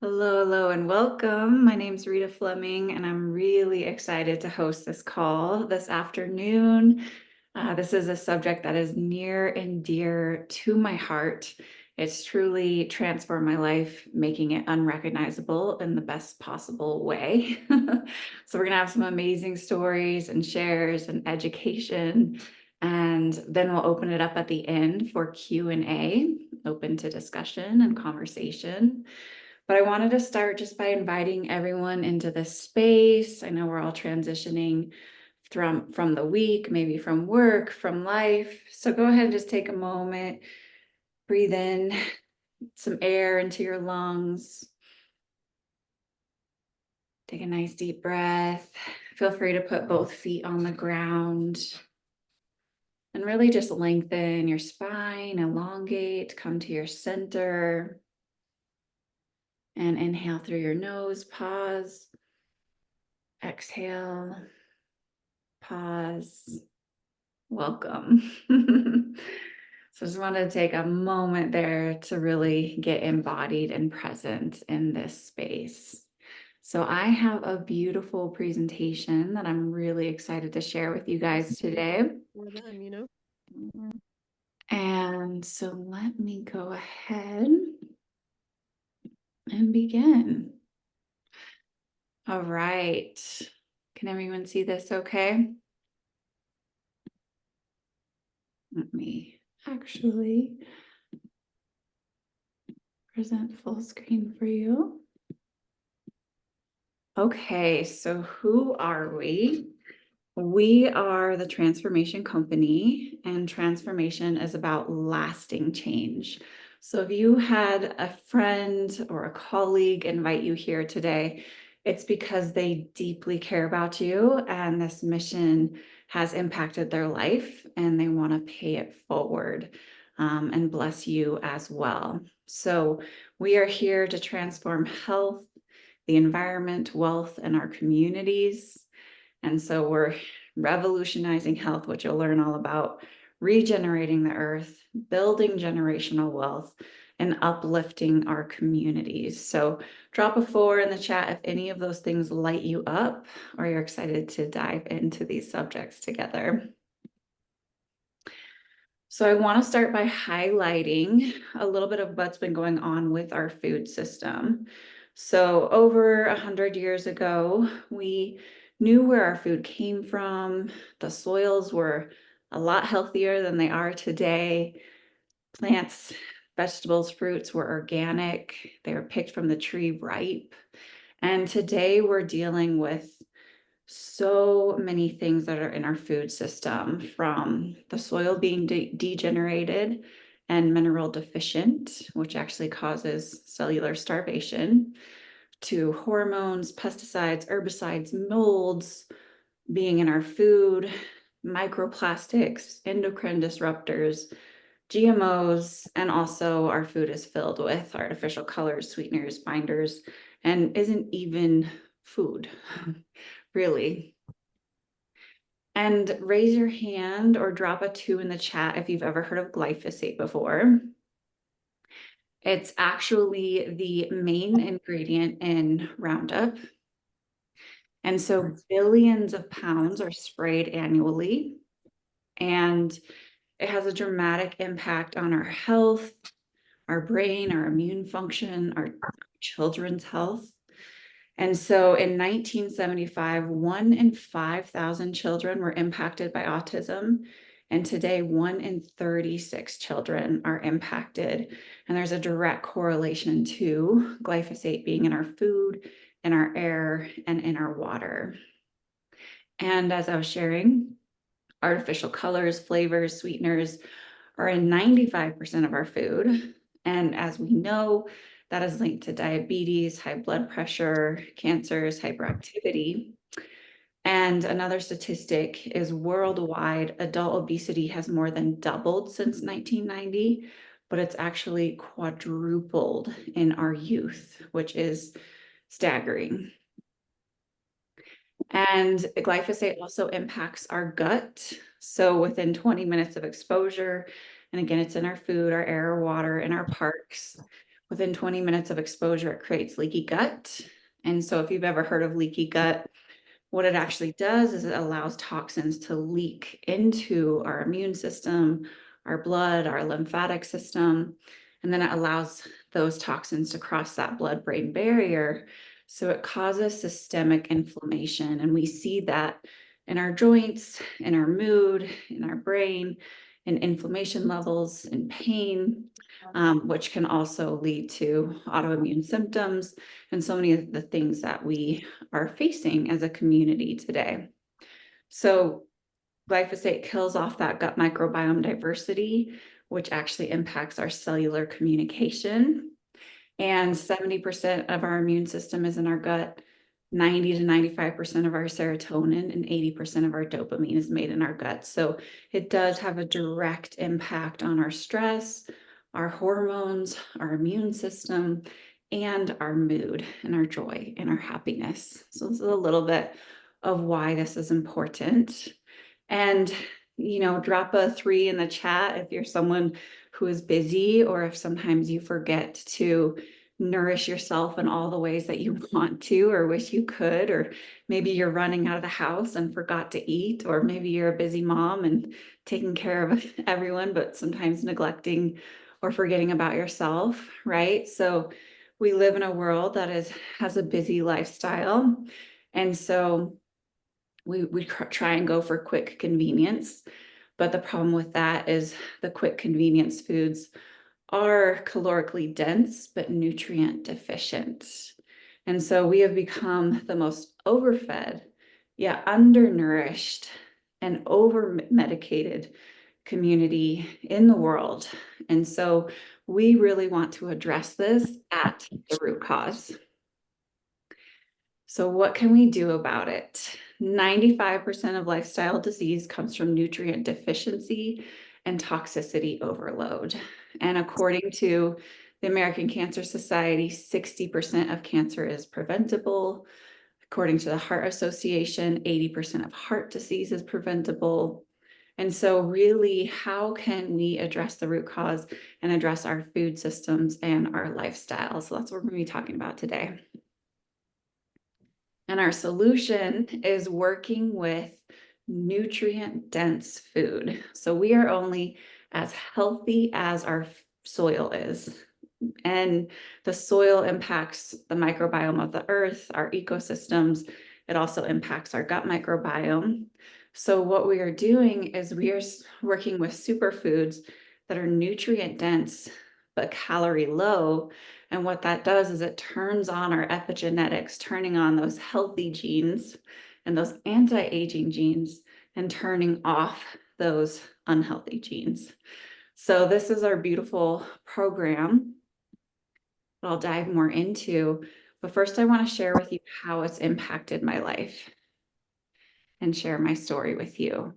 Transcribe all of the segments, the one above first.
Hello, and welcome. My name's Rita Fleming, and I'm really excited to host this call this afternoon. This is a subject that is near and dear to my heart. It's truly transformed my life, making it unrecognizable in the best possible way. So we're gonna have some amazing stories and shares and education, and then we'll open it up at the end for Q&A, open to discussion and conversation. But I wanted to start just by inviting everyone into this space. I know we're all transitioning from the week, maybe from work, from life. So go ahead and just take a moment, breathe in some air into your lungs. Take a nice deep breath. Feel free to put both feet on the ground and really just lengthen your spine, elongate, come to your center. And inhale through your nose, pause. Exhale, pause, welcome. So I just wanted to take a moment there to really get embodied and present in this space. So I have a beautiful presentation that I'm really excited to share with you guys today. For them. And so let me go ahead and begin. All right. Can everyone see this okay? Let me actually present full screen for you. Okay, so who are we? We are the Transformation Company, and transformation is about lasting change. So if you had a friend or a colleague invite you here today, it's because they deeply care about you and this mission has impacted their life and they want to pay it forward and bless you as well. So we are here to transform health, the environment, wealth, and our communities. And so we're revolutionizing health, which you'll learn all about, regenerating the earth, building generational wealth, and uplifting our communities. So drop a 4 in the chat if any of those things light you up or you're excited to dive into these subjects together. So I want to start by highlighting a little bit of what's been going on with our food system. So over 100 years ago, we knew where our food came from. The soils were a lot healthier than they are today. Plants, vegetables, fruits were organic. They were picked from the tree ripe. And today we're dealing with so many things that are in our food system, from the soil being degenerated and mineral deficient, which actually causes cellular starvation, to hormones, pesticides, herbicides, molds being in our food, microplastics, endocrine disruptors, GMOs, and also our food is filled with artificial colors, sweeteners, binders, and isn't even food, really. And raise your hand or drop a 2 in the chat if you've ever heard of glyphosate before. It's actually the main ingredient in Roundup. And so billions of pounds are sprayed annually. And it has a dramatic impact on our health, our brain, our immune function, our children's health. And so in 1975, 1 in 5,000 children were impacted by autism. And today, 1 in 36 children are impacted. And there's a direct correlation to glyphosate being in our food, in our air, and in our water. And as I was sharing, artificial colors, flavors, sweeteners are in 95% of our food. And as we know, that is linked to diabetes, high blood pressure, cancers, hyperactivity. And another statistic is worldwide, adult obesity has more than doubled since 1990, but it's actually quadrupled in our youth, which is staggering. And glyphosate also impacts our gut. So within 20 minutes of exposure, and again, it's in our food, our air, water, in our parks, Within 20 minutes of exposure, it creates leaky gut. And so if you've ever heard of leaky gut, what it actually does is it allows toxins to leak into our immune system, our blood, our lymphatic system, and then it allows those toxins to cross that blood-brain barrier. So it causes systemic inflammation, and we see that in our joints, in our mood, in our brain, in inflammation levels, in pain, which can also lead to autoimmune symptoms and so many of the things that we are facing as a community today. So glyphosate kills off that gut microbiome diversity, which actually impacts our cellular communication. And 70% of our immune system is in our gut. 90 to 95% of our serotonin and 80% of our dopamine is made in our gut. So it does have a direct impact on our stress, our hormones, our immune system, and our mood and our joy and our happiness. So this is a little bit of why this is important. And, drop a 3 in the chat if you're someone who is busy, or if sometimes you forget to nourish yourself in all the ways that you want to or wish you could, or maybe you're running out of the house and forgot to eat, or maybe you're a busy mom and taking care of everyone, but sometimes neglecting or forgetting about yourself, right? So we live in a world that has a busy lifestyle. And so we try and go for quick convenience. But the problem with that is the quick convenience foods are calorically dense, but nutrient deficient. And so we have become the most overfed, yet undernourished and over medicated community in the world. And so we really want to address this at the root cause. So what can we do about it? 95% of lifestyle disease comes from nutrient deficiency and toxicity overload. And according to the American Cancer Society, 60% of cancer is preventable. According to the Heart Association, 80% of heart disease is preventable. And so really, how can we address the root cause and address our food systems and our lifestyle? So that's what we're going to be talking about today. And our solution is working with nutrient-dense food. So we are only as healthy as our soil is. And the soil impacts the microbiome of the earth, our ecosystems. It also impacts our gut microbiome. So what we are doing is we are working with superfoods that are nutrient dense, but calorie low. And what that does is it turns on our epigenetics, turning on those healthy genes and those anti-aging genes and turning off those unhealthy genes. So this is our beautiful program that I'll dive more into. But first, I want to share with you how it's impacted my life and share my story with you.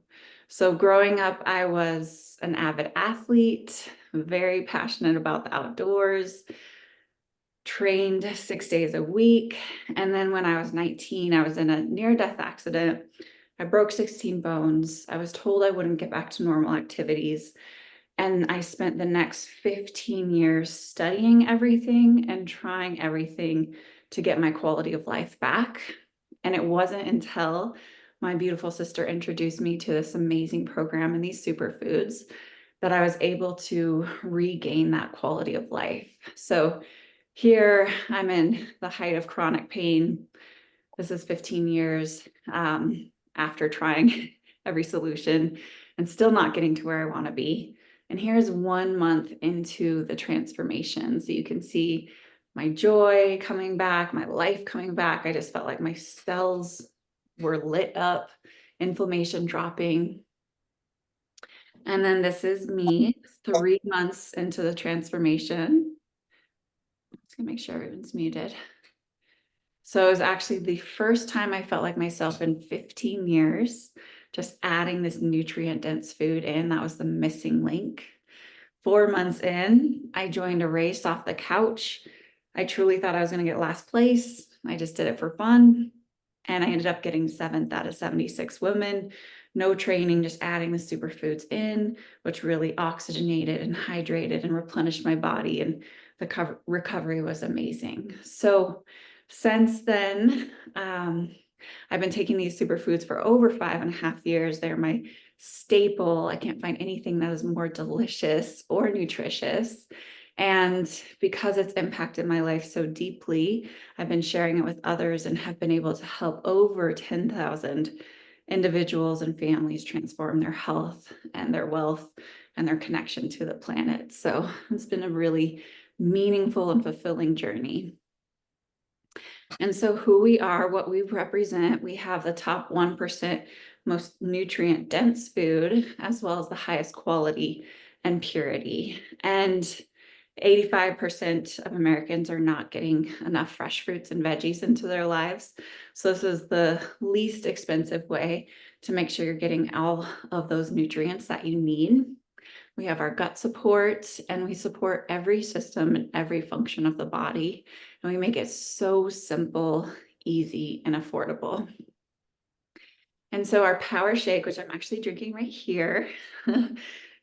So growing up, I was an avid athlete, very passionate about the outdoors, trained 6 days a week. And then when I was 19, I was in a near-death accident. I broke 16 bones. I was told I wouldn't get back to normal activities. And I spent the next 15 years studying everything and trying everything to get my quality of life back. And it wasn't until my beautiful sister introduced me to this amazing program and these superfoods that I was able to regain that quality of life. So here I'm in the height of chronic pain. This is 15 years after trying every solution and still not getting to where I want to be. And here's 1 month into the transformation. So you can see my joy coming back, my life coming back. I just felt like my cells were lit up, inflammation dropping. And then this is me 3 months into the transformation. Just gonna make sure everyone's muted. So it was actually the first time I felt like myself in 15 years, just adding this nutrient-dense food in. That was the missing link. 4 months in, I joined a race off the couch. I truly thought I was going to get last place. I just did it for fun. And I ended up getting 7th out of 76 women, no training, just adding the superfoods in, which really oxygenated and hydrated and replenished my body. And the recovery was amazing. So since then, I've been taking these superfoods for over 5.5 years. They're my staple. I can't find anything that is more delicious or nutritious. And because it's impacted my life so deeply, I've been sharing it with others and have been able to help over 10,000 individuals and families transform their health and their wealth and their connection to the planet. So it's been a really meaningful and fulfilling journey. And so who we are, what we represent, we have the top 1% most nutrient dense food, as well as the highest quality and purity. And 85% of Americans are not getting enough fresh fruits and veggies into their lives. So this is the least expensive way to make sure you're getting all of those nutrients that you need. We have our gut support, and we support every system and every function of the body. And we make it so simple, easy, and affordable. And so our power shake, which I'm actually drinking right here,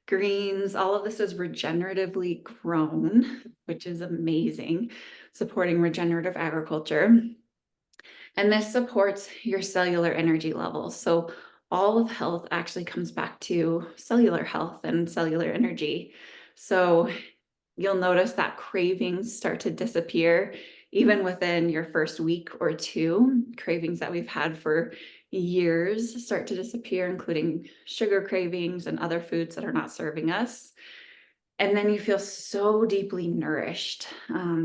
greens, all of this is regeneratively grown, which is amazing, supporting regenerative agriculture. And this supports your cellular energy levels. So all of health actually comes back to cellular health and cellular energy. So you'll notice that cravings start to disappear even within your first week or two. Cravings that we've had for years start to disappear, including sugar cravings and other foods that are not serving us. And then you feel so deeply nourished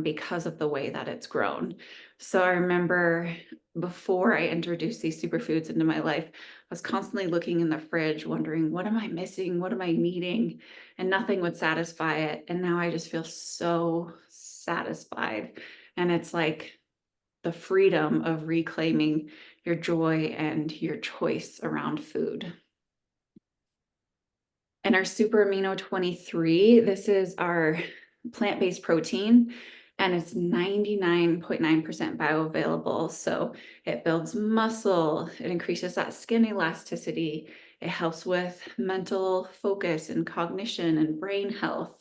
because of the way that it's grown. So I remember before I introduced these superfoods into my life, I was constantly looking in the fridge, wondering, what am I missing? What am I needing? And nothing would satisfy it. And now I just feel so satisfied. And it's like the freedom of reclaiming your joy and your choice around food. And our Super Amino 23, this is our plant-based protein, and it's 99.9% bioavailable. So it builds muscle, it increases that skin elasticity, it helps with mental focus and cognition and brain health.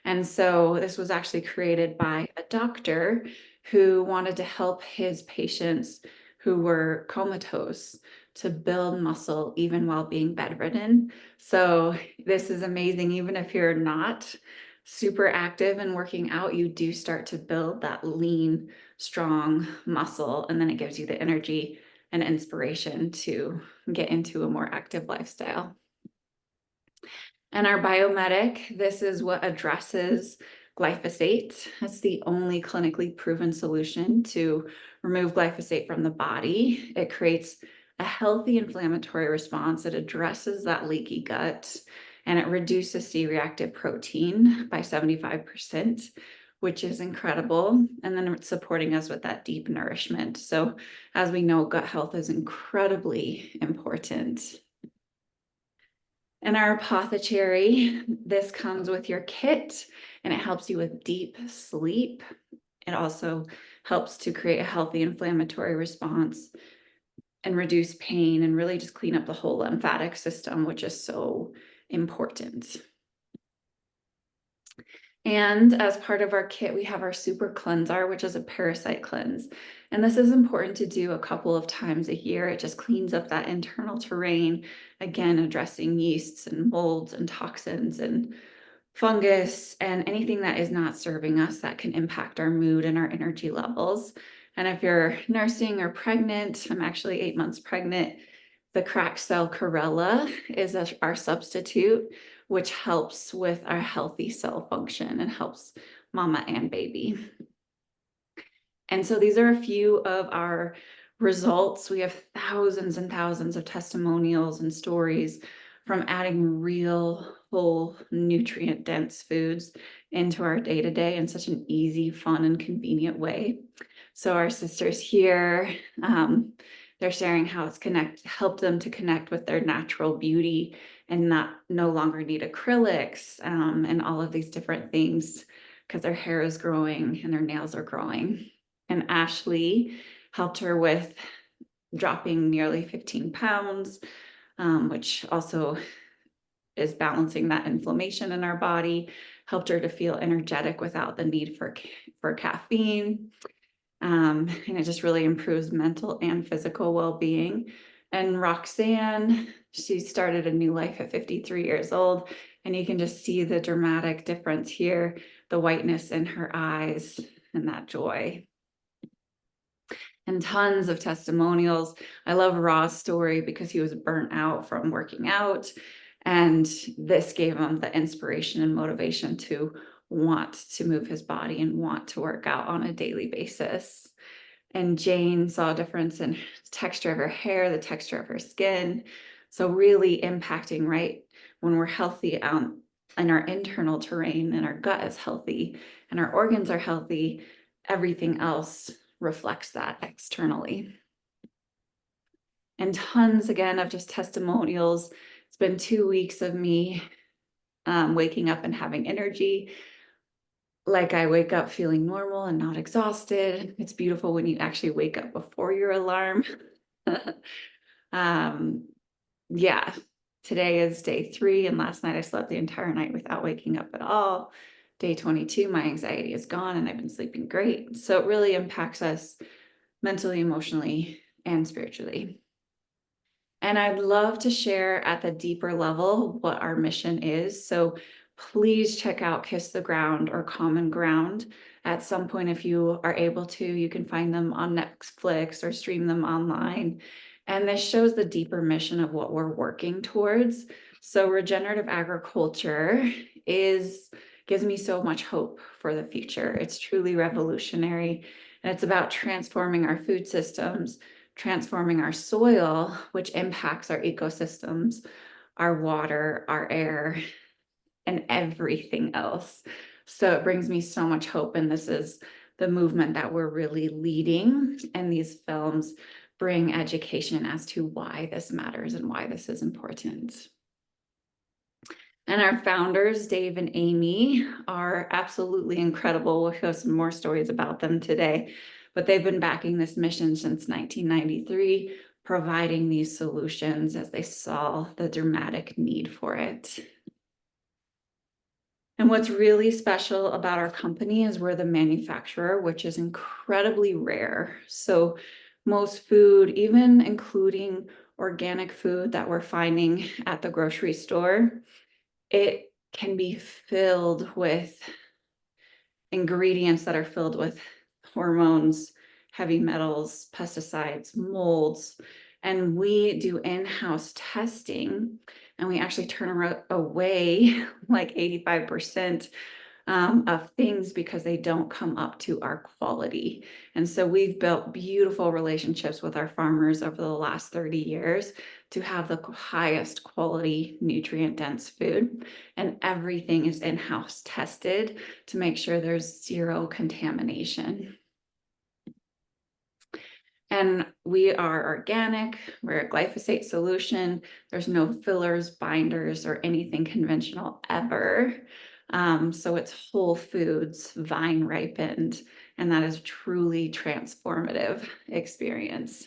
And so this was actually created by a doctor who wanted to help his patients who were comatose to build muscle even while being bedridden. So this is amazing. Even if you're not super active and working out, you do start to build that lean, strong muscle, and then it gives you the energy and inspiration to get into a more active lifestyle. And our biomedic, this is what addresses glyphosate. It's the only clinically proven solution to remove glyphosate from the body. It creates a healthy inflammatory response. It addresses that leaky gut, and it reduces C-reactive protein by 75%, which is incredible. And then it's supporting us with that deep nourishment. So as we know, gut health is incredibly important. And our apothecary, this comes with your kit, and it helps you with deep sleep. It also helps to create a healthy inflammatory response and reduce pain and really just clean up the whole lymphatic system, which is so important. And as part of our kit, we have our super cleanser, which is a parasite cleanse. And this is important to do a couple of times a year. It just cleans up that internal terrain, again, addressing yeasts and molds and toxins and fungus and anything that is not serving us that can impact our mood and our energy levels. And if you're nursing or pregnant, I'm actually 8 months pregnant, the cracked cell chlorella is our substitute, which helps with our healthy cell function and helps mama and baby. And so these are a few of our results. We have thousands and thousands of testimonials and stories from adding real, whole, nutrient dense foods into our day-to-day in such an easy, fun, and convenient way. So our sisters here, they're sharing how it's helped them to connect with their natural beauty and no longer need acrylics and all of these different things because their hair is growing and their nails are growing. And Ashley helped her with dropping nearly 15 pounds. which also is balancing that inflammation in our body, helped her to feel energetic without the need for caffeine. And it just really improves mental and physical well-being. And Roxanne, she started a new life at 53 years old, and you can just see the dramatic difference here, the whiteness in her eyes and that joy. And tons of testimonials. I love Ra's story because he was burnt out from working out, and this gave him the inspiration and motivation to want to move his body and want to work out on a daily basis. And Jane saw a difference in the texture of her hair, the texture of her skin. So really impacting, right? When we're healthy in our internal terrain and our gut is healthy and our organs are healthy, everything else reflects that externally. And tons again of just testimonials. It's been 2 weeks of me waking up and having energy. Like I wake up feeling normal and not exhausted. It's beautiful when you actually wake up before your alarm. um, yeah, today is day 3, and last night I slept the entire night without waking up at all. Day 22, my anxiety is gone and I've been sleeping great. So it really impacts us mentally, emotionally, and spiritually. And I'd love to share at the deeper level what our mission is. So please check out Kiss the Ground or Common Ground at some point. If you are able to, you can find them on Netflix or stream them online. And this shows the deeper mission of what we're working towards. So regenerative agriculture gives me so much hope for the future. It's truly revolutionary, and it's about transforming our food systems, transforming our soil, which impacts our ecosystems, our water, our air, and everything else. So it brings me so much hope. And this is the movement that we're really leading. And these films bring education as to why this matters and why this is important. And our founders, Dave and Amy, are absolutely incredible. We'll hear some more stories about them today, but they've been backing this mission since 1993, providing these solutions as they saw the dramatic need for it. And what's really special about our company is we're the manufacturer, which is incredibly rare. So most food, even including organic food that we're finding at the grocery store, it can be filled with ingredients that are filled with hormones, heavy metals, pesticides, molds. And we do in-house testing, and we actually turn away like 85% of things because they don't come up to our quality. And so we've built beautiful relationships with our farmers over the last 30 years to have the highest quality, nutrient dense food. And everything is in-house tested to make sure there's zero contamination. And we are organic, we're a glyphosate solution. There's no fillers, binders, or anything conventional ever. So it's whole foods, vine ripened, and that is truly transformative experience.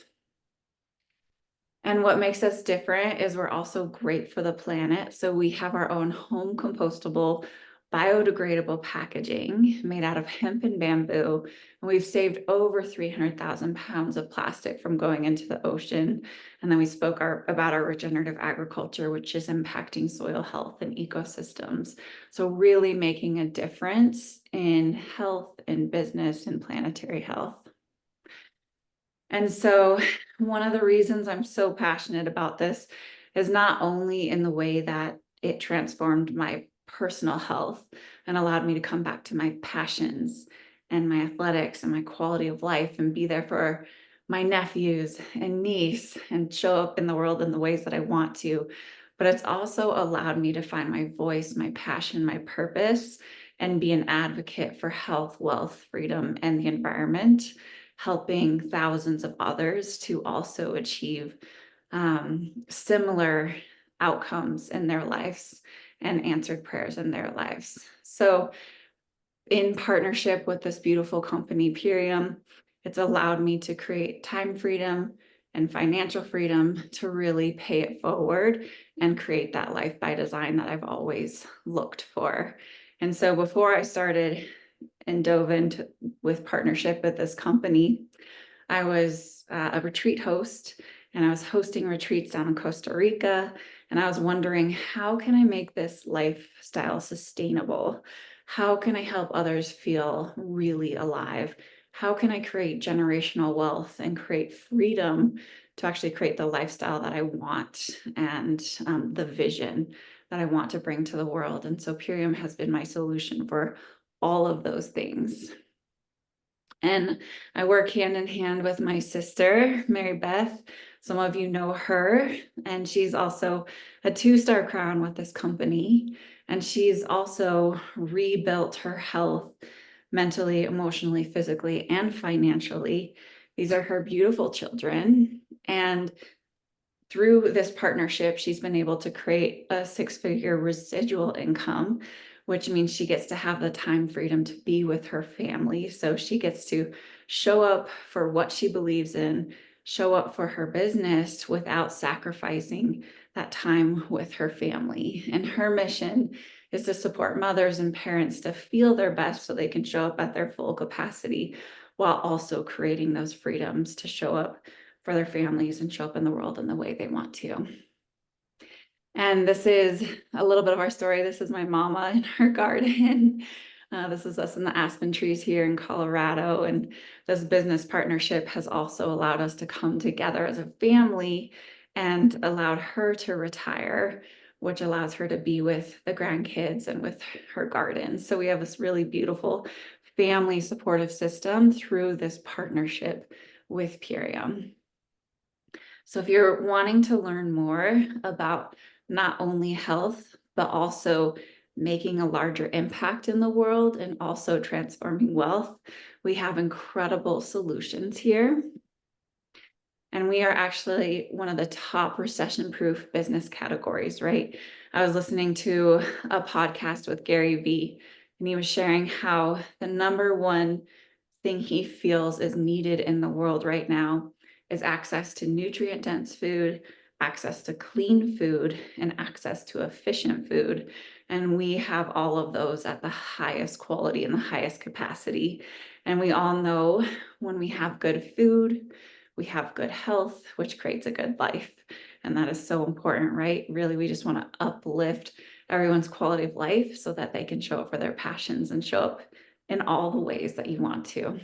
And what makes us different is we're also great for the planet. So we have our own home compostable, biodegradable packaging made out of hemp and bamboo. And we've saved over 300,000 pounds of plastic from going into the ocean. And then we spoke about our regenerative agriculture, which is impacting soil health and ecosystems. So really making a difference in health and business and planetary health. And so one of the reasons I'm so passionate about this is not only in the way that it transformed my personal health and allowed me to come back to my passions and my athletics and my quality of life and be there for my nephews and niece and show up in the world in the ways that I want to, but it's also allowed me to find my voice, my passion, my purpose, and be an advocate for health, wealth, freedom, and the environment, helping thousands of others to also achieve similar outcomes in their lives and answered prayers in their lives. So in partnership with this beautiful company, Purium, it's allowed me to create time freedom and financial freedom to really pay it forward and create that life by design that I've always looked for. And so before I started and dove into with partnership with this company, I was a retreat host, and I was hosting retreats down in Costa Rica. And I was wondering, how can I make this lifestyle sustainable? How can I help others feel really alive? How can I create generational wealth and create freedom to actually create the lifestyle that I want and the vision that I want to bring to the world? And so Purium has been my solution for all of those things. And I work hand in hand with my sister, Mary Beth. Some of you know her, and she's also a 2-star crown with this company. And she's also rebuilt her health mentally, emotionally, physically, and financially. These are her beautiful children. And through this partnership, she's been able to create a 6-figure residual income, which means she gets to have the time freedom to be with her family. So she gets to show up for what she believes in, show up for her business without sacrificing that time with her family. And her mission is to support mothers and parents to feel their best so they can show up at their full capacity while also creating those freedoms to show up for their families and show up in the world in the way they want to. And this is a little bit of our story. This is my mama in her garden. This is us in the aspen trees here in Colorado. And this business partnership has also allowed us to come together as a family and allowed her to retire, which allows her to be with the grandkids and with her garden. So we have this really beautiful family supportive system through this partnership with Purium. So if you're wanting to learn more about not only health, but also making a larger impact in the world and also transforming wealth, we have incredible solutions here. And we are actually one of the top recession-proof business categories, right? I was listening to a podcast with Gary Vee, and he was sharing how the number one thing he feels is needed in the world right now is access to nutrient-dense food, access to clean food, and access to efficient food. And we have all of those at the highest quality and the highest capacity. And we all know when we have good food, we have good health, which creates a good life. And that is so important, right? Really, we just want to uplift everyone's quality of life so that they can show up for their passions and show up in all the ways that you want to.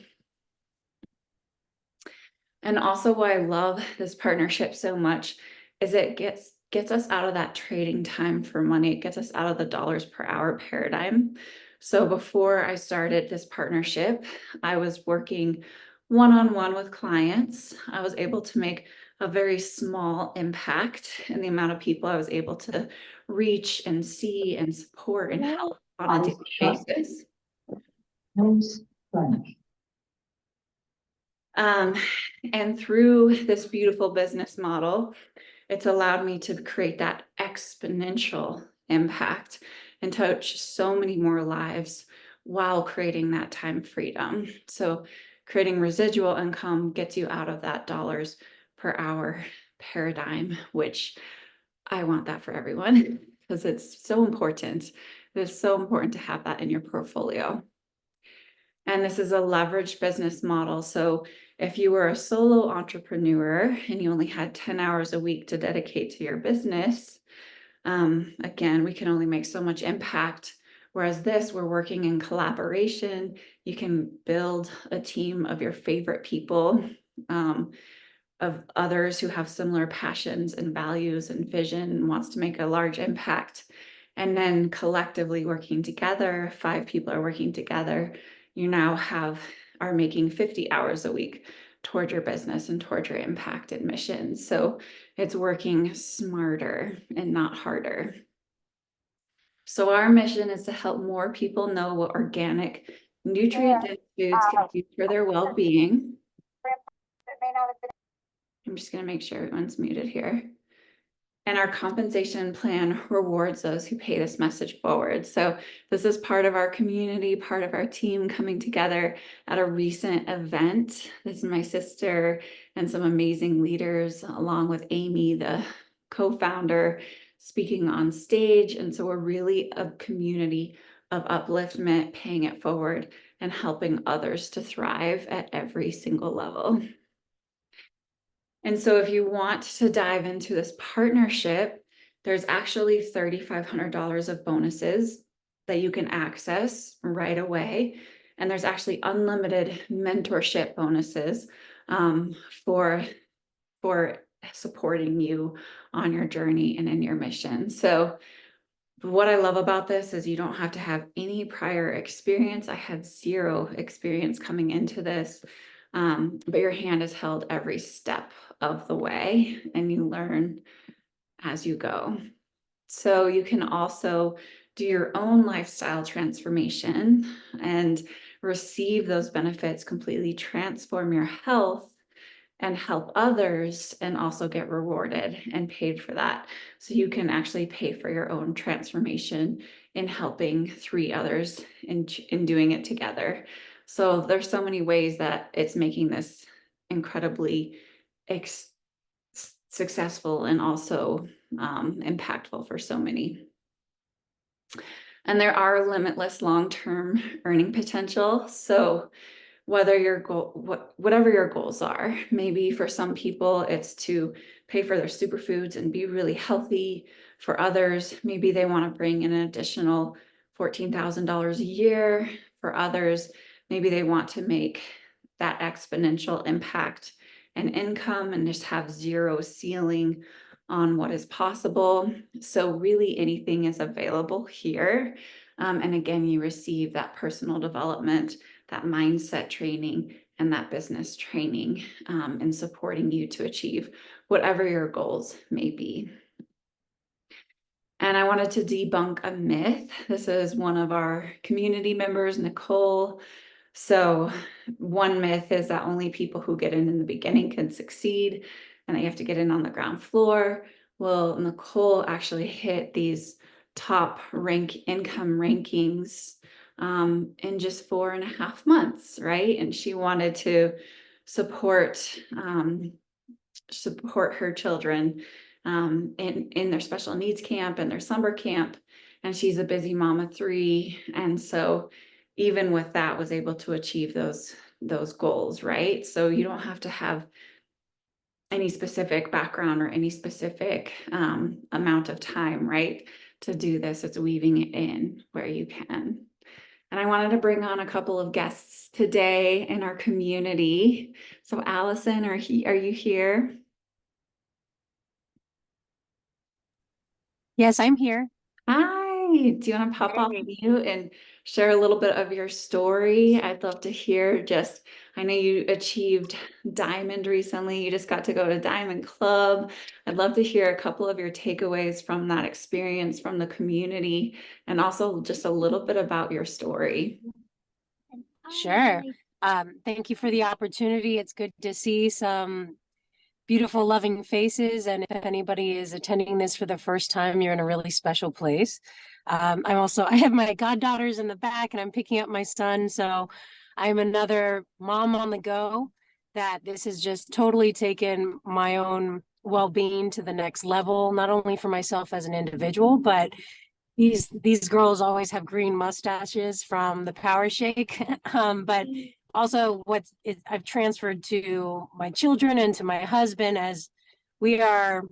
And also why I love this partnership so much is it gets us out of that trading time for money. It gets us out of the dollars per hour paradigm. So before I started this partnership, I was working one-on-one with clients. I was able to make a very small impact in the amount of people I was able to reach and see and support and help on a daily basis. And through this beautiful business model, it's allowed me to create that exponential impact and touch so many more lives while creating that time freedom. So creating residual income gets you out of that dollars per hour paradigm, which I want that for everyone because it's so important. It's so important to have that in your portfolio. And this is a leveraged business model. So if you were a solo entrepreneur and you only had 10 hours a week to dedicate to your business, again, we can only make so much impact. Whereas this, we're working in collaboration. You can build a team of your favorite people, of others who have similar passions and values and vision and wants to make a large impact. And then collectively working together, 5 people are working together. You now are making 50 hours a week toward your business and toward your impact and mission. So it's working smarter and not harder. So our mission is to help more people know what organic, nutrient-dense foods can do for their well-being. I'm just going to make sure everyone's muted here. And our compensation plan rewards those who pay this message forward. So this is part of our community, part of our team coming together at a recent event. This is my sister and some amazing leaders, along with Amy, the co-founder, speaking on stage. And so we're really a community of upliftment, paying it forward, and helping others to thrive at every single level. And so if you want to dive into this partnership, there's actually $3,500 of bonuses that you can access right away. And there's actually unlimited mentorship bonuses um, for, for supporting you on your journey and in your mission. So what I love about this is you don't have to have any prior experience. I had zero experience coming into this, but your hand is held every step of the way and you learn as you go. So you can also do your own lifestyle transformation and receive those benefits, completely transform your health and help others, and also get rewarded and paid for that. So you can actually pay for your own transformation in helping 3 others in doing it together. So there's so many ways that it's making this incredibly successful and also impactful for so many. And there are limitless long-term earning potential. So whether your goal, whatever your goals are, maybe for some people it's to pay for their superfoods and be really healthy. For others, maybe they want to bring in an additional $14,000 a year. For others, maybe they want to make that exponential impact and income and just have zero ceiling on what is possible. So really anything is available here. And again, you receive that personal development, that mindset training, and that business training in supporting you to achieve whatever your goals may be. And I wanted to debunk a myth. This is one of our community members, Nicole. So one myth is that only people who get in the beginning can succeed and that you have to get in on the ground floor. Well, Nicole actually hit these top income rankings in just 4.5 months, right? And she wanted to support support her children in their special needs camp and their summer camp. And she's a busy mom of 3. And so even with that was able to achieve those goals, right? So you don't have to have any specific background or any specific amount of time, right, to do this. It's weaving it in where you can. And I wanted to bring on a couple of guests today in our community. So Allison, are you here? Yes, I'm here. Hi, do you want to pop off Hey. mute and share a little bit of your story? I'd love to hear I know you achieved Diamond recently. You just got to go to Diamond Club. I'd love to hear a couple of your takeaways from that experience from the community and also just a little bit about your story. Sure. Thank you for the opportunity. It's good to see some beautiful, loving faces. And if anybody is attending this for the first time, you're in a really special place. I have my goddaughters in the back and I'm picking up my son. So I'm another mom on the go that this has just totally taken my own well-being to the next level, not only for myself as an individual, but these girls always have green mustaches from the power shake. But also I've transferred to my children and to my husband as we're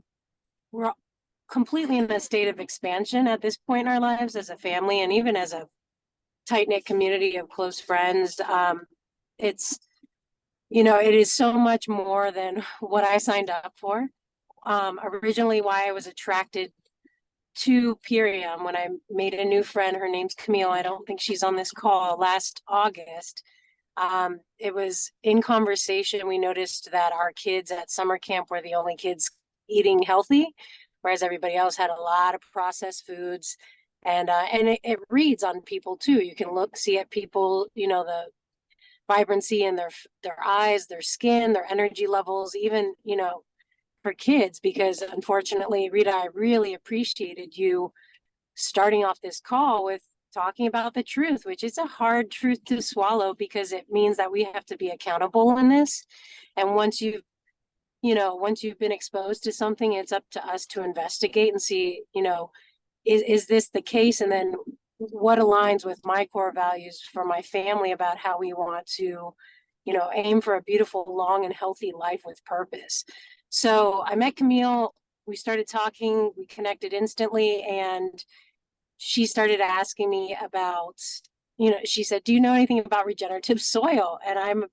completely in a state of expansion at this point in our lives as a family and even as a tight-knit community of close friends. It's, it is so much more than what I signed up for. Originally why I was attracted to Purium when I made a new friend. Her name's Camille. I don't think she's on this call. Last August, it was in conversation. We noticed that our kids at summer camp were the only kids eating healthy, whereas everybody else had a lot of processed foods. And it reads on people too. You can see at people, the vibrancy in their eyes, their skin, their energy levels, even, for kids, because unfortunately, Rita, I really appreciated you starting off this call with talking about the truth, which is a hard truth to swallow because it means that we have to be accountable in this. And once you've been exposed to something, it's up to us to investigate and see, is this the case? And then what aligns with my core values for my family about how we want to, aim for a beautiful, long, and healthy life with purpose. So I met Camille, we started talking, we connected instantly, and she started asking me about, she said, do you know anything about regenerative soil? And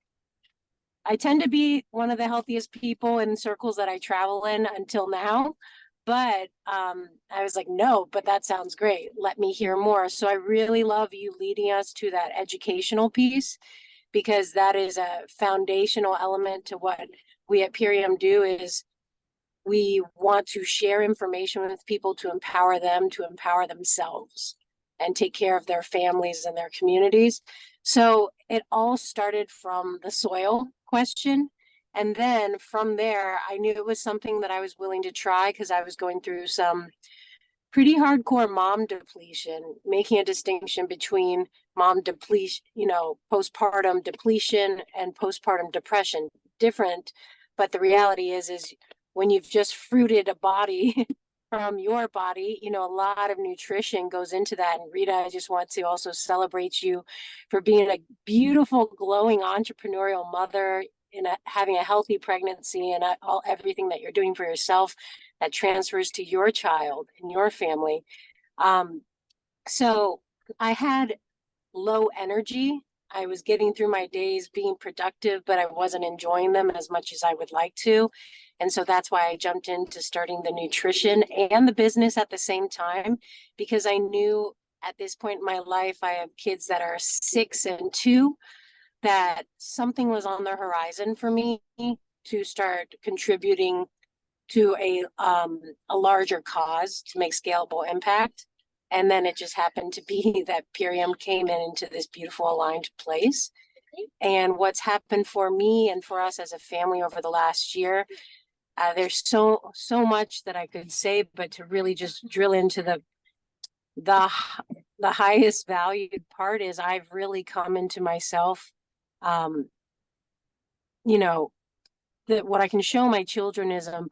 I tend to be one of the healthiest people in circles that I travel in until now. But I was like, no, but that sounds great. Let me hear more. So I really love you leading us to that educational piece, because that is a foundational element to what we at Purium do. Is we want to share information with people to empower them to empower themselves and take care of their families and their communities. So it all started from the soil question. And then from there, I knew it was something that I was willing to try because I was going through some pretty hardcore mom depletion, making a distinction between mom depletion, postpartum depletion and postpartum depression. Different, but the reality is when you've just fruited a body from your body, a lot of nutrition goes into that. And Rita, I just want to also celebrate you for being a beautiful, glowing entrepreneurial mother, having a healthy pregnancy, and everything that you're doing for yourself that transfers to your child and your family. So I had low energy. I was getting through my days being productive, but I wasn't enjoying them as much as I would like to. And so that's why I jumped into starting the nutrition and the business at the same time, because I knew at this point in my life, I have kids that are 6 and 2, that something was on the horizon for me to start contributing to a larger cause to make scalable impact. And then it just happened to be that Purium came into this beautiful aligned place. And what's happened for me and for us as a family over the last year, there's so much that I could say, but to really just drill into the highest valued part is I've really come into myself. That what I can show my children is a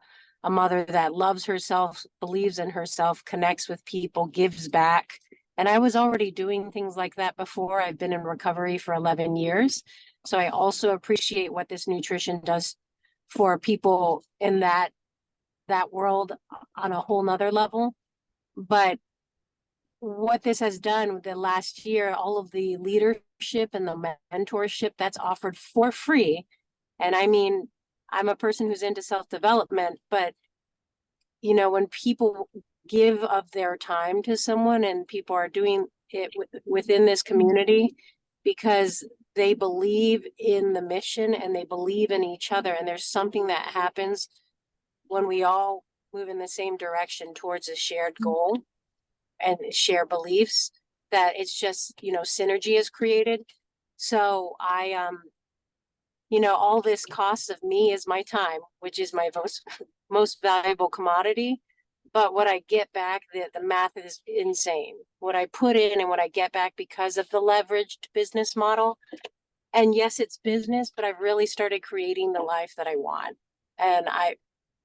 mother that loves herself, believes in herself, connects with people, gives back. And I was already doing things like that before. I've been in recovery for 11 years. So I also appreciate what this nutrition does for people in that world on a whole nother level. But what this has done the last year, all of the leadership and the mentorship that's offered for free. And I mean, I'm a person who's into self-development, but when people give of their time to someone and people are doing it within this community because they believe in the mission and they believe in each other, and there's something that happens when we all move in the same direction towards a shared goal and share beliefs, that it's just, synergy is created. So all this costs of me is my time, which is my most valuable commodity. But what I get back, the math is insane. What I put in and what I get back because of the leveraged business model. And yes, it's business, but I've really started creating the life that I want. And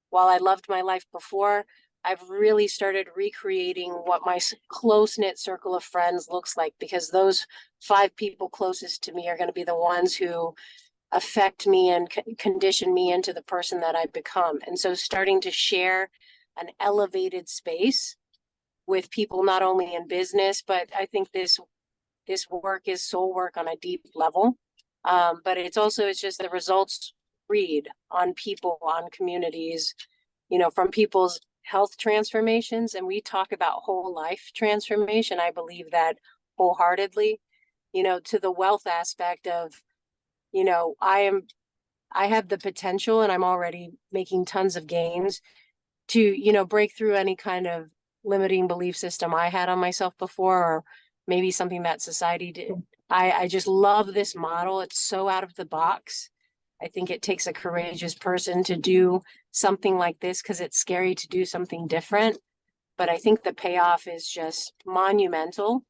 while I loved my life before, I've really started recreating what my close-knit circle of friends looks like, because those 5 people closest to me are going to be the ones who affect me and condition me into the person that I've become. And so starting to share an elevated space with people, not only in business, but I think this work is soul work on a deep level. But it's just the results read on people, on communities, from people's health transformations. And we talk about whole life transformation. I believe that wholeheartedly, to the wealth aspect of, I have the potential, and I'm already making tons of gains to, break through any kind of limiting belief system I had on myself before, or maybe something that society did. I just love this model. It's so out of the box. I think it takes a courageous person to do something like this because it's scary to do something different. But I think the payoff is just monumental.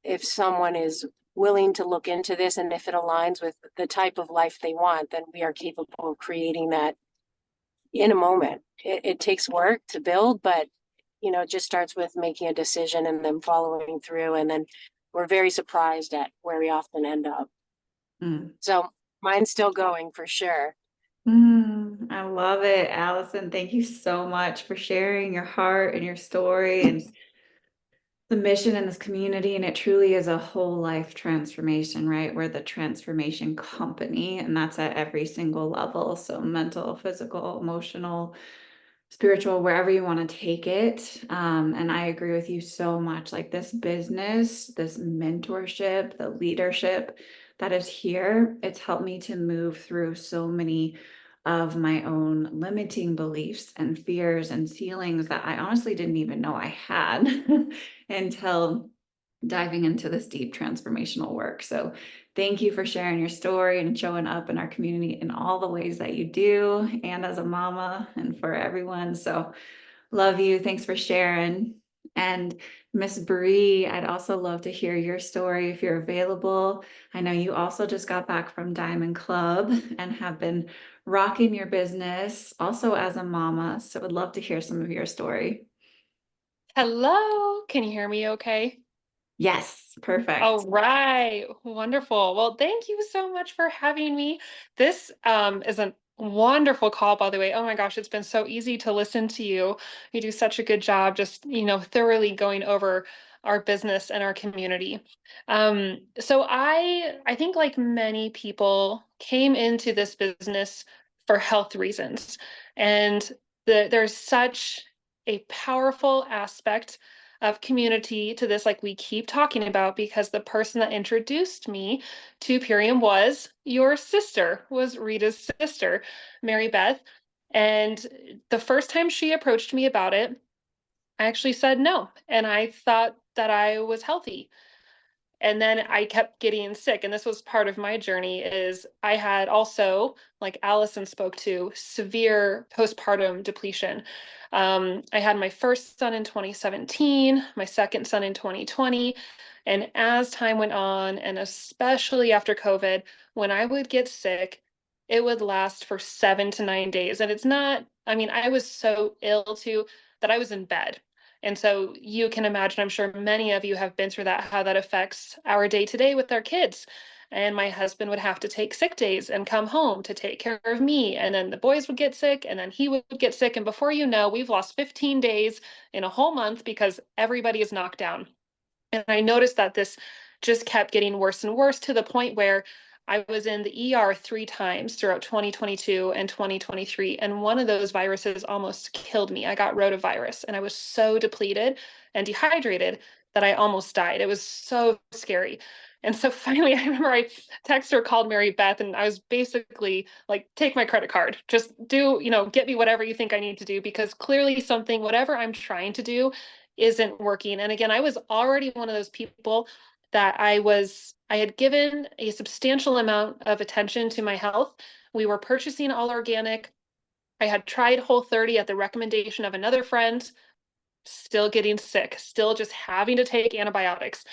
If someone is willing to look into this and if it aligns with the type of life they want, then we are capable of creating that in a moment. It takes work to build, but it just starts with making a decision and then following through. And then we're very surprised at where we often end up. Mm. So mine's still going for sure. I love it, Allison. Thank you so much for sharing your heart and your story and the mission in this community. And it truly is a whole life transformation, right? We're the transformation company, and that's at every single level. So mental, physical, emotional, spiritual, wherever you want to take it. And I agree with you so much. Like this business, this mentorship, the leadership that is here, it's helped me to move through so many of my own limiting beliefs and fears and ceilings that I honestly didn't even know I had until diving into this deep transformational work. So thank you for sharing your story and showing up in our community in all the ways that you do, and as a mama and for everyone. So love you. Thanks for sharing. And Miss Bree, I'd also love to hear your story if you're available. I know you also just got back from Diamond Club and have been rocking your business also as a mama. So would love to hear some of your story. Hello, can you hear me okay? Yes, All perfect. right, wonderful. Well, thank you so much for having me. This is a wonderful call, by the way. Oh my gosh, it's been so easy to listen to you. You do such a good job just, thoroughly going over our business and our community. So I think like many people came into this business for health reasons. And there's such a powerful aspect of community to this, like we keep talking about, because the person that introduced me to Purium was your sister, was Rita's sister, Mary Beth. And the first time she approached me about it, I actually said no. And I thought that I was healthy. And then I kept getting sick, and this was part of my journey. Is I had also, like Allison spoke to, severe postpartum depletion. I had my first son in 2017, my second son in 2020, and as time went on, and especially after COVID, when I would get sick, it would last for 7 to 9 days. And it's not, I mean, I was so ill too that I was in bed. And so you can imagine, I'm sure many of you have been through that, how that affects our day to day with our kids. And my husband would have to take sick days and come home to take care of me. And then the boys would get sick, and then he would get sick. And before you know, we've lost 15 days in a whole month because everybody is knocked down. And I noticed that this just kept getting worse and worse to the point where I was in the ER 3 times throughout 2022 and 2023. And one of those viruses almost killed me. I got rotavirus, and I was so depleted and dehydrated that I almost died. It was so scary. And so finally, I remember I texted or called Mary Beth, and I was basically like, take my credit card, just do, get me whatever you think I need to do, because clearly something, whatever I'm trying to do, isn't working. And again, I was already one of those people that I had given a substantial amount of attention to my health. We were purchasing all organic. I had tried Whole30 at the recommendation of another friend, still getting sick, still just having to take antibiotics.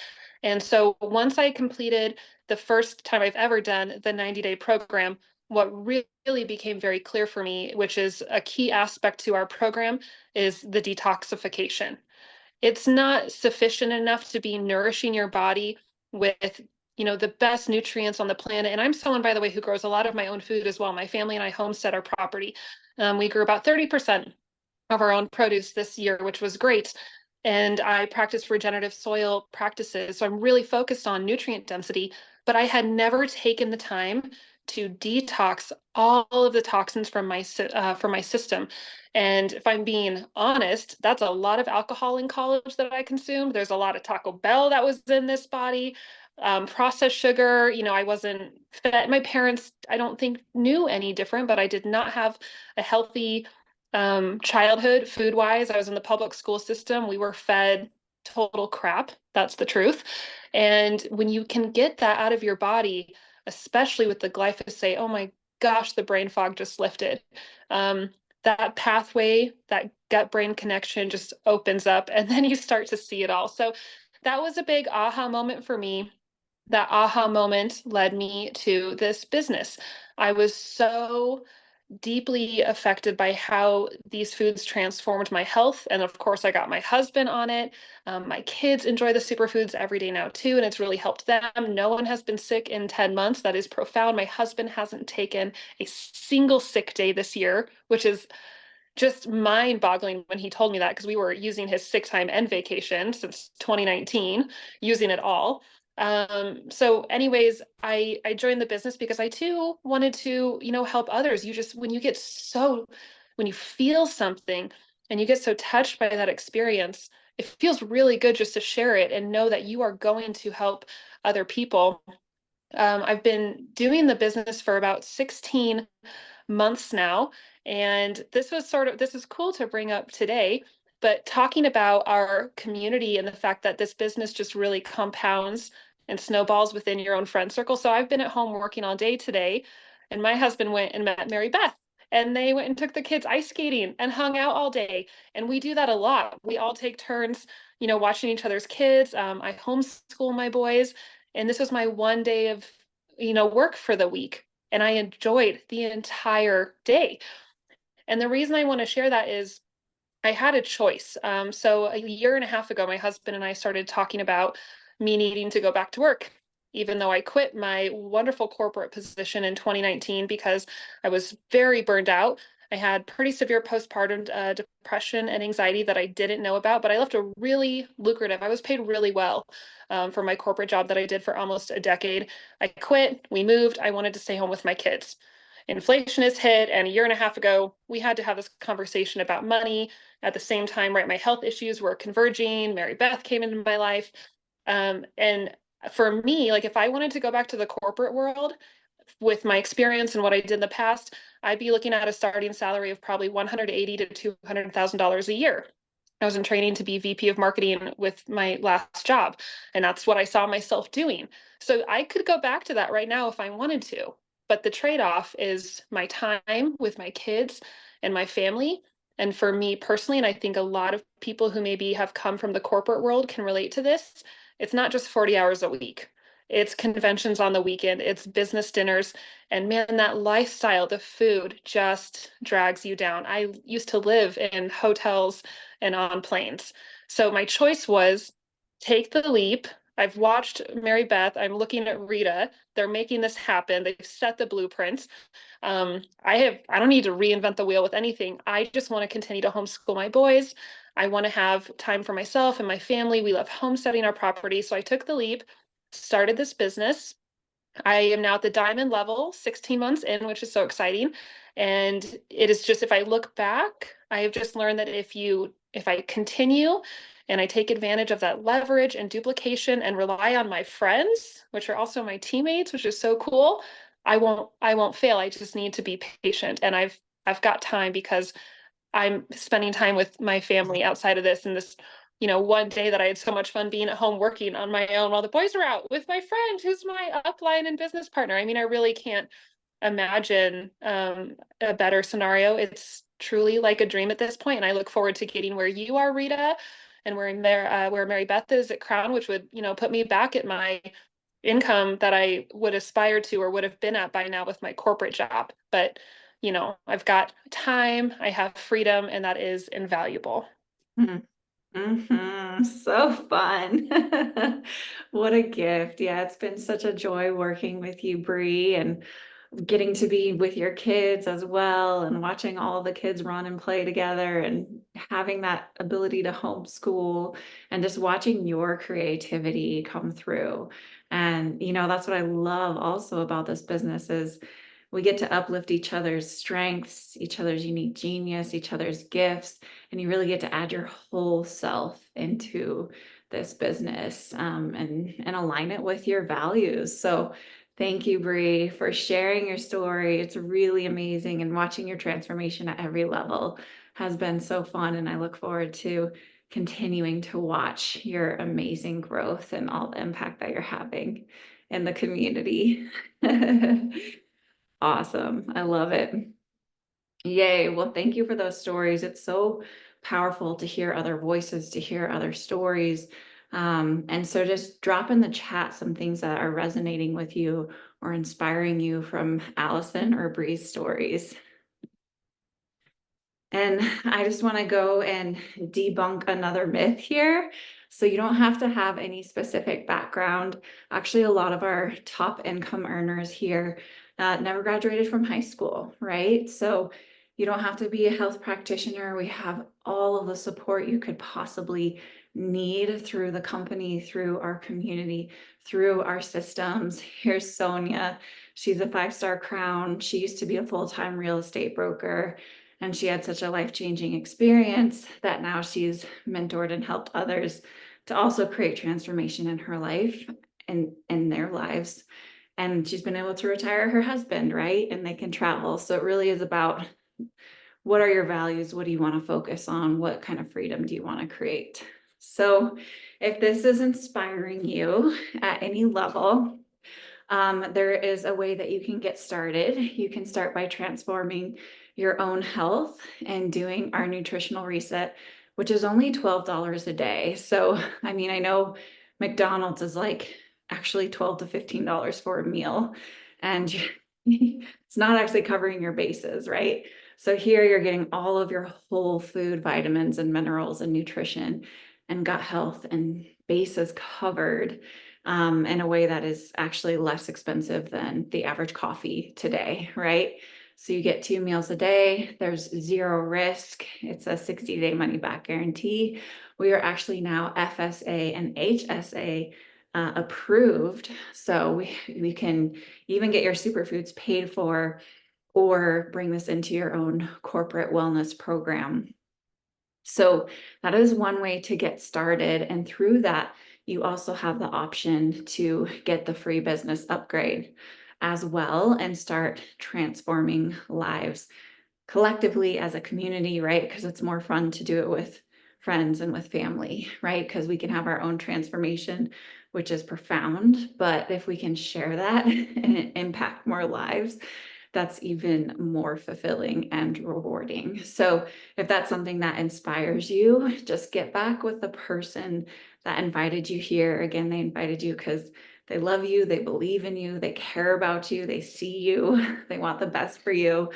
And so once I completed the first time I've ever done the 90-day program, what really became very clear for me, which is a key aspect to our program, is the detoxification. It's not sufficient enough to be nourishing your body with the best nutrients on the planet. And I'm someone, by the way, who grows a lot of my own food as well. My family and I homestead our property. We grew about 30% of our own produce this year, which was great. And I practice regenerative soil practices. So I'm really focused on nutrient density, but I had never taken the time to detox all of the toxins from my system. And if I'm being honest, that's a lot of alcohol in college that I consumed. There's a lot of Taco Bell that was in this body, processed sugar. I wasn't fed. My parents, I don't think, knew any different, but I did not have a healthy childhood food wise. I was in the public school system. We were fed total crap. That's the truth. And when you can get that out of your body, especially with the glyphosate, oh my gosh, the brain fog just lifted. That pathway, that gut brain connection just opens up, and then you start to see it all. So that was a big aha moment for me. That aha moment led me to this business. I was so deeply affected by how these foods transformed my health. And of course, I got my husband on it. My kids enjoy the superfoods every day now, too, and it's really helped them. No one has been sick in 10 months. That is profound. My husband hasn't taken a single sick day this year, which is just mind-boggling when he told me that, because we were using his sick time and vacation since 2019, using it all. So anyways, I joined the business because I too wanted to, help others. When you feel something and you get so touched by that experience, it feels really good just to share it and know that you are going to help other people. I've been doing the business for about 16 months now. And this is cool to bring up today, but talking about our community and the fact that this business just really compounds and snowballs within your own friend circle. So I've been at home working all day today, and my husband went and met Mary Beth. And they went and took the kids ice skating and hung out all day. And we do that a lot. We all take turns, watching each other's kids. I homeschool my boys. And this was my one day of, work for the week, and I enjoyed the entire day. And the reason I want to share that is I had a choice. So a year and a half ago, my husband and I started talking about me needing to go back to work, even though I quit my wonderful corporate position in 2019 because I was very burned out. I had pretty severe postpartum depression and anxiety that I didn't know about, but I left a really lucrative, I was paid really well for my corporate job that I did for almost a decade. I quit, we moved, I wanted to stay home with my kids. Inflation has hit, and a year and a half ago, we had to have this conversation about money. At the same time, right, my health issues were converging. Mary Beth came into my life. And for me, like if I wanted to go back to the corporate world with my experience and what I did in the past, I'd be looking at a starting salary of probably $180,000 to $200,000 a year. I was in training to be VP of marketing with my last job, and that's what I saw myself doing. So I could go back to that right now if I wanted to. But the trade-off is my time with my kids and my family. And for me personally, and I think a lot of people who maybe have come from the corporate world can relate to this, it's not just 40 hours a week. It's conventions on the weekend, it's business dinners. And man, that lifestyle, the food just drags you down. I used to live in hotels and on planes. So my choice was take the leap. I've watched Mary Beth. I'm looking at Rita. They're making this happen. They've set the blueprints. I don't need to reinvent the wheel with anything. I just want to continue to homeschool my boys. I want to have time for myself and my family. We love homesteading our property. So I took the leap, started this business. I am now at the diamond level, 16 months in, which is so exciting. And it is just, if I look back, I have just learned that if I continue and I take advantage of that leverage and duplication and rely on my friends, which are also my teammates, which is so cool, I won't fail. I just need to be patient. And I've got time because I'm spending time with my family outside of this, and this, one day that I had so much fun being at home working on my own while the boys are out with my friend who's my upline and business partner. I mean, I really can't imagine a better scenario. It's truly like a dream at this point, and I look forward to getting where you are, Rita, and where Mary Beth is at Crown, which would, put me back at my income that I would aspire to or would have been at by now with my corporate job. But I've got time, I have freedom, and that is invaluable. So fun. What a gift. Yeah, it's been such a joy working with you, Bree, and getting to be with your kids as well, and watching all the kids run and play together, and having that ability to homeschool, and just watching your creativity come through. And that's what I love also about this business is we get to uplift each other's strengths, each other's unique genius, each other's gifts, and you really get to add your whole self into this business, and align it with your values. So thank you, Bree, for sharing your story. It's really amazing, and watching your transformation at every level has been so fun, and I look forward to continuing to watch your amazing growth and all the impact that you're having in the community. Awesome. I love it. Yay. Well, thank you for those stories. It's so powerful to hear other voices, to hear other stories. And so just drop in the chat some things that are resonating with you or inspiring you from Allison or Bree's stories. And I just want to go and debunk another myth here. So you don't have to have any specific background. Actually, a lot of our top income earners here never graduated from high school, right? So you don't have to be a health practitioner. We have all of the support you could possibly need through the company, through our community, through our systems. Here's Sonia. She's a 5-star crown. She used to be a full-time real estate broker. And she had such a life-changing experience that now she's mentored and helped others to also create transformation in her life and in their lives. And she's been able to retire her husband, right? And they can travel. So it really is about, what are your values? What do you want to focus on? What kind of freedom do you want to create? So if this is inspiring you at any level, there is a way that you can get started. You can start by transforming your own health and doing our nutritional reset, which is only $12 a day. So, I mean, I know McDonald's is like actually $12 to $15 for a meal, and it's not actually covering your bases, right? So here you're getting all of your whole food vitamins and minerals and nutrition and gut health and bases covered in a way that is actually less expensive than the average coffee today, right? So you get 2 meals a day. There's zero risk. It's a 60-day money back guarantee. We are actually now FSA and HSA approved. So we can even get your superfoods paid for or bring this into your own corporate wellness program. So that is one way to get started. And through that, you also have the option to get the free business upgrade as well and start transforming lives collectively as a community, right? Because it's more fun to do it with friends and with family, right? Because we can have our own transformation, which is profound. But if we can share that and impact more lives, that's even more fulfilling and rewarding. So if that's something that inspires you, just get back with the person that invited you here. Again, they invited you because they love you, they believe in you, they care about you, they see you, they want the best for you.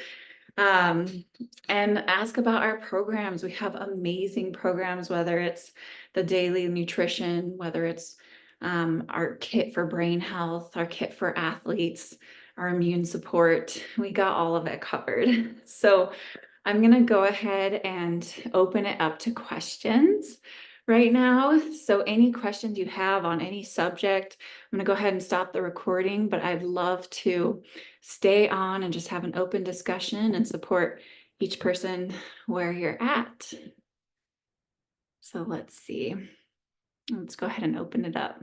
And ask about our programs. We have amazing programs, whether it's the daily nutrition, whether it's our kit for brain health, our kit for athletes, our immune support. We got all of it covered. So I'm going to go ahead and open it up to questions right now. So any questions you have on any subject, I'm going to go ahead and stop the recording, but I'd love to stay on and just have an open discussion and support each person where you're at. So let's see. Let's go ahead and open it up.